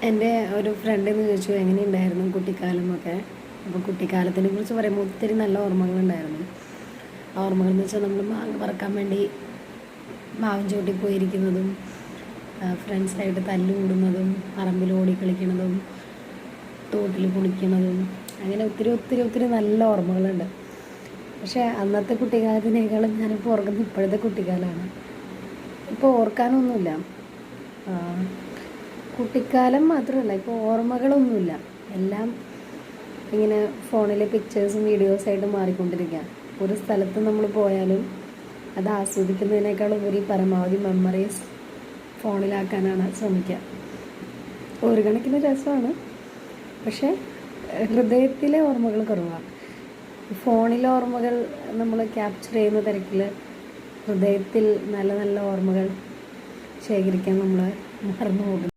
എൻ്റെ ഒരു ഫ്രണ്ടിന്ന് ചോദിച്ചു എങ്ങനെയുണ്ടായിരുന്നു കുട്ടിക്കാലമൊക്കെ. അപ്പോൾ കുട്ടിക്കാലത്തിനെ കുറിച്ച് പറയുമ്പോൾ ഒത്തിരി നല്ല ഓർമ്മകളുണ്ടായിരുന്നു. ആ ഓർമ്മകൾ എന്ന് വെച്ചാൽ നമ്മൾ മാങ്ങ പറക്കാൻ വേണ്ടി മാവിൻ ചോട്ടിൽ പോയിരിക്കുന്നതും, ഫ്രണ്ട്സായിട്ട് തല്ലുകൂടുന്നതും, പറമ്പിൽ ഓടി കളിക്കുന്നതും, തോട്ടിൽ കുളിക്കുന്നതും, അങ്ങനെ ഒത്തിരി ഒത്തിരി ഒത്തിരി നല്ല ഓർമ്മകളുണ്ട്. പക്ഷേ അന്നത്തെ കുട്ടിക്കാലത്തിനേക്കാളും ഞാനിപ്പോൾ ഓർക്കുന്നത് ഇപ്പോഴത്തെ കുട്ടിക്കാലമാണ്. ഇപ്പോൾ ഓർക്കാനൊന്നുമില്ല. കുട്ടിക്കാലം മാത്രമല്ല, ഇപ്പോൾ ഓർമ്മകളൊന്നുമില്ല. എല്ലാം ഇങ്ങനെ ഫോണിലെ പിക്ചേഴ്സും വീഡിയോസായിട്ട് മാറിക്കൊണ്ടിരിക്കുക. ഒരു സ്ഥലത്ത് നമ്മൾ പോയാലും അത് ആസ്വദിക്കുന്നതിനേക്കാളുപരി പരമാവധി മെമ്മറീസ് ഫോണിലാക്കാനാണ് ശ്രമിക്കുക. ഒരു കണക്കിന് രസമാണ്, പക്ഷേ ഹൃദയത്തിലെ ഓർമ്മകൾ കുറവാണ്. ഫോണിലെ ഓർമ്മകൾ നമ്മൾ ക്യാപ്ചർ ചെയ്യുന്ന തിരക്കിൽ ഹൃദയത്തിൽ നല്ല നല്ല ഓർമ്മകൾ ശേഖരിക്കാൻ നമ്മൾ മറന്നു പോകുന്നു.